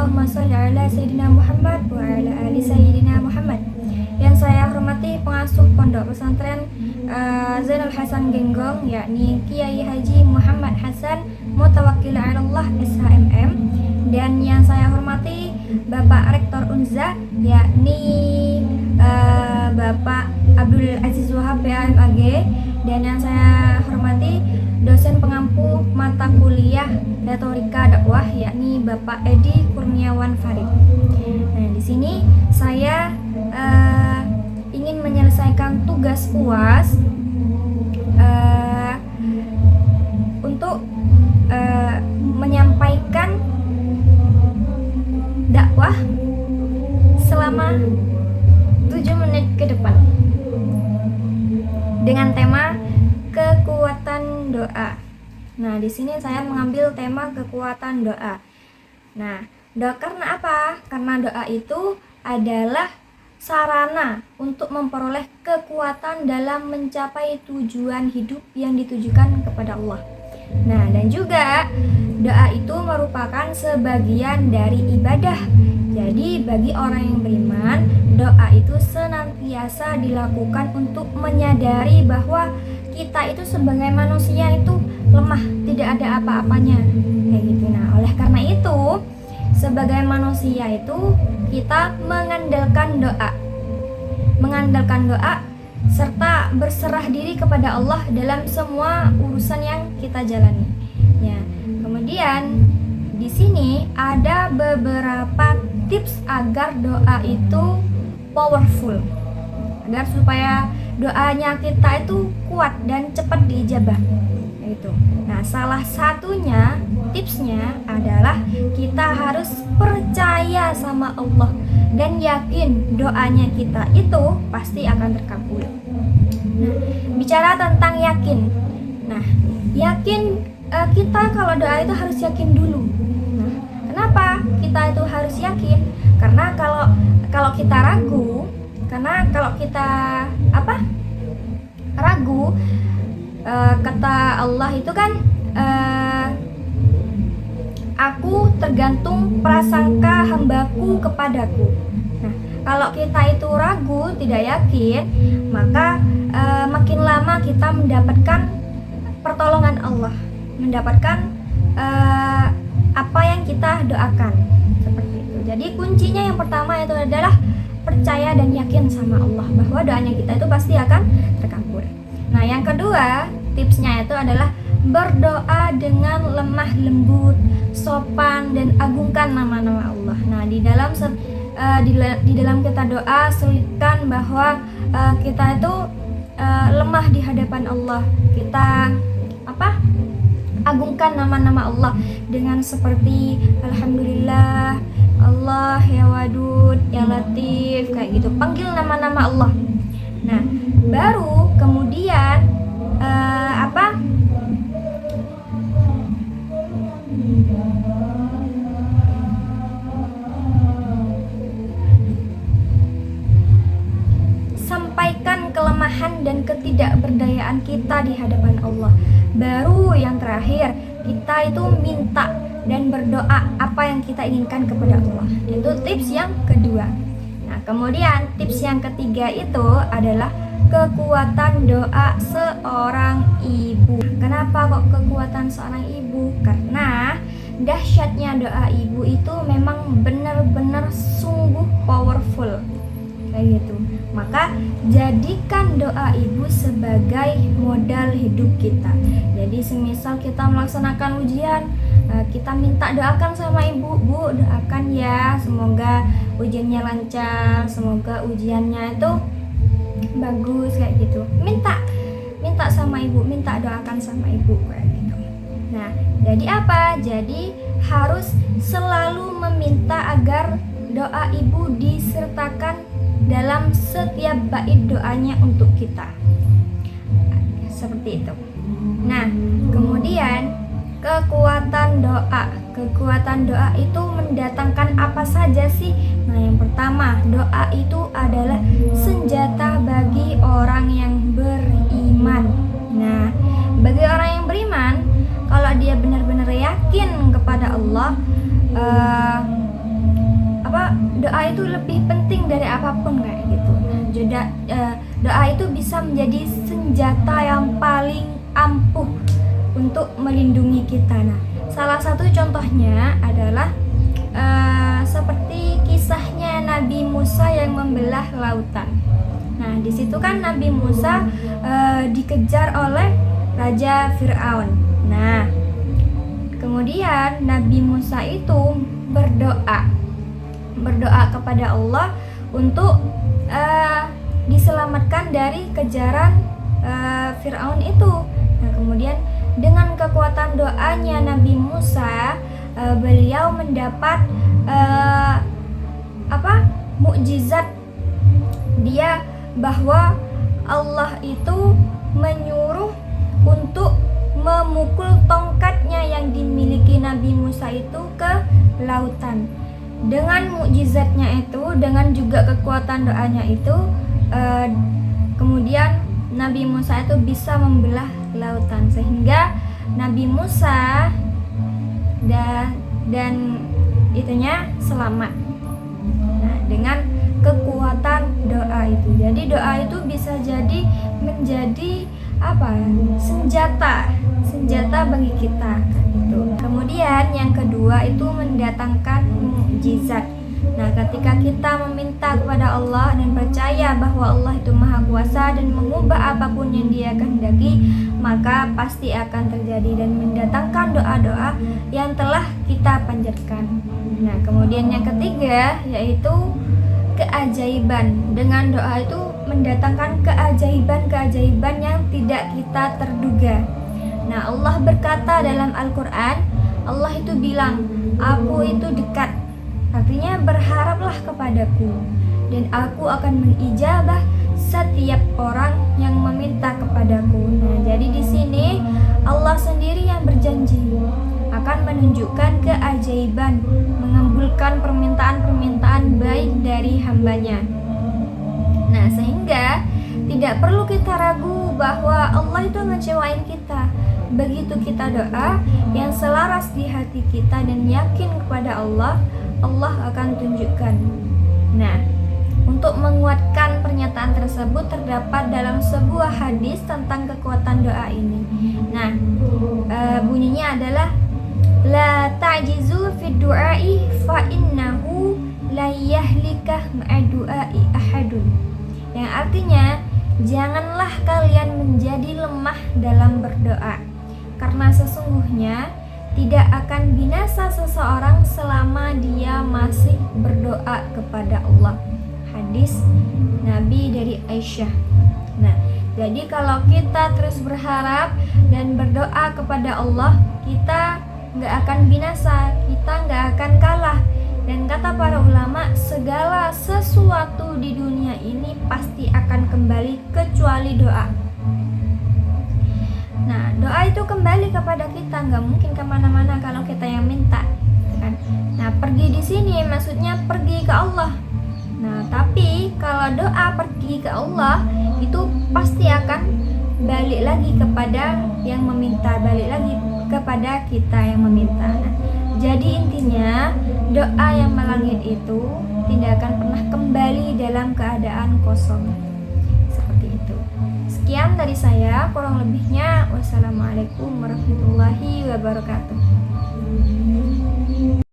Allahumma sholli ala Sayyidina Muhammad wa ala ali Sayyidina Muhammad. Yang saya hormati pengasuh Pondok Pesantren Zainul Hasan Genggong, yakni Kiai Haji Muhammad Hasan Mutawakkil 'alallah SHMM. Dan yang saya hormati Bapak Rektor Unza, yakni Bapak Abdul Aziz Wahab PAMAG. Dan yang saya hormati dosen pengampu mata kuliah retorika dakwah, yakni Bapak Edi Kurniawan Farid. Nah, di sini saya ingin menyelesaikan tugas UAS untuk menyampaikan dakwah selama 7 menit ke depan dengan tema kekuatan doa. Nah, di sini saya mengambil tema kekuatan doa. Nah, doa karena apa? Karena doa itu adalah sarana untuk memperoleh kekuatan dalam mencapai tujuan hidup yang ditujukan kepada Allah. Nah, dan juga doa itu merupakan sebagian dari ibadah. Jadi bagi orang yang beriman, doa itu senantiasa dilakukan untuk menyadari bahwa kita itu sebagai manusia itu lemah, tidak ada apa-apanya, kayak gitu. Nah, oleh karena itu sebagai manusia itu kita mengandalkan doa serta berserah diri kepada Allah dalam semua urusan yang kita jalani. Ya, kemudian di sini ada beberapa tips agar doa itu powerful, agar supaya doanya kita itu kuat dan cepat diijabah. Itu. Nah, salah satunya tipsnya adalah kita harus percaya sama Allah dan yakin doanya kita itu pasti akan terkabul. Nah, bicara tentang yakin. Nah, yakin kita kalau doa itu harus yakin dulu. Nah, kenapa kita itu harus yakin? Karena kalau kita ragu, ragu, kata Allah itu kan aku tergantung prasangka hambaku kepadaku. Nah, kalau kita itu ragu, tidak yakin, maka makin lama kita mendapatkan pertolongan Allah, mendapatkan apa yang kita doakan, seperti itu. Jadi kuncinya yang pertama itu adalah percaya dan yakin sama Allah bahwa doanya kita itu pasti akan terkabul. Nah, yang kedua tipsnya itu adalah berdoa dengan lemah lembut, sopan, dan agungkan nama-nama Allah. Nah, di dalam kita doa selipkan bahwa kita itu lemah di hadapan Allah. Kita agungkan nama-nama Allah dengan seperti Alhamdulillah, Allah, ya Wadud, ya Latif, kayak gitu. Panggil nama-nama Allah. Nah, baru kemudian sampaikan kelemahan dan ketidakberdayaan kita di hadapan Allah. Baru yang terakhir, kita itu minta dan berdoa apa yang kita inginkan kepada Allah. Itu tips yang kedua. Nah, kemudian tips yang ketiga itu adalah kekuatan doa seorang ibu. Kenapa kok kekuatan seorang ibu? Karena dahsyatnya doa ibu itu memang benar-benar sungguh powerful, kayak gitu. Maka jadikan doa ibu sebagai modal hidup kita. Jadi semisal kita melaksanakan ujian, kita minta doakan sama ibu, Bu, doakan ya, semoga ujiannya lancar, semoga ujiannya itu bagus, kayak gitu. Minta sama ibu, minta doakan sama ibu, kayak gitu. Nah, jadi apa? Jadi harus selalu meminta agar doa ibu disertakan dalam setiap bait doanya untuk kita, seperti itu. Nah, kemudian kekuatan doa itu mendatangkan apa saja sih? Nah, yang pertama, doa itu adalah senjata bagi orang yang beriman. Nah, bagi orang yang beriman, kalau dia benar-benar yakin kepada Allah, doa itu lebih penting dari apapun kayak gitu. Doa itu bisa menjadi senjata yang paling ampuh untuk melindungi kita. Nah, salah satu contohnya adalah seperti kisahnya Nabi Musa yang membelah lautan. Nah, di situ kan Nabi Musa dikejar oleh Raja Fir'aun. Nah, kemudian Nabi Musa itu berdoa kepada Allah untuk diselamatkan dari kejaran Fir'aun itu. Nah, kemudian dengan kekuatan doanya Nabi Musa, beliau mendapat mukjizat dia bahwa Allah itu menyuruh untuk memukul tongkatnya yang dimiliki Nabi Musa itu ke lautan. Dengan mukjizatnya itu, dengan juga kekuatan doanya itu, kemudian Nabi Musa itu bisa membelah lautan sehingga Nabi Musa dan itunya selamat. Nah, dengan kekuatan doa itu. Jadi doa itu bisa jadi menjadi senjata bagi kita gitu. Kemudian yang kedua itu mendatangkan mukjizat. Nah, ketika kita meminta kepada Allah dan percaya bahwa Allah itu Maha Kuasa dan mengubah apapun yang Dia kehendaki, maka pasti akan terjadi dan mendatangkan doa-doa yang telah kita panjatkan. Nah, kemudian yang ketiga yaitu keajaiban. Dengan doa itu mendatangkan keajaiban yang tidak kita terduga. Nah, Allah berkata dalam Al-Quran, Allah itu bilang, aku itu dekat. Artinya berharaplah kepadaku dan aku akan mengijabah setiap orang yang meminta kepadaku. Nah, jadi di sini Allah sendiri yang berjanji akan menunjukkan keajaiban, mengabulkan permintaan-permintaan baik dari hambanya. Nah, sehingga tidak perlu kita ragu bahwa Allah itu ngecewain kita. Begitu kita doa yang selaras di hati kita dan yakin kepada Allah, Allah akan tunjukkan. Nah, untuk menguatkan pernyataan tersebut terdapat dalam sebuah hadis tentang kekuatan doa ini. Nah, bunyinya adalah la ta'jizu fi du'ai fa innahu la yahlikah ma'du'ai ahadun. Yang artinya, janganlah kalian menjadi lemah dalam berdoa, karena sesungguhnya tidak akan binasa seseorang selama dia masih berdoa kepada Allah. Hadis Nabi dari Aisyah. Nah, jadi kalau kita terus berharap dan berdoa kepada Allah, kita nggak akan binasa, kita nggak akan kalah. Dan kata para ulama, segala sesuatu di dunia ini pasti akan kembali kecuali doa. Nah, doa itu kembali kepada kita, nggak mungkin kemana-mana kalau kita yang minta, kan? Nah, pergi di sini maksudnya pergi ke Allah. Nah, tapi kalau doa pergi ke Allah itu pasti akan balik lagi kepada yang meminta, balik lagi kepada kita yang meminta. Nah, jadi intinya doa yang melangit itu tidak akan pernah kembali dalam keadaan kosong. Seperti itu. Sekian dari saya, kurang lebihnya wassalamualaikum warahmatullahi wabarakatuh.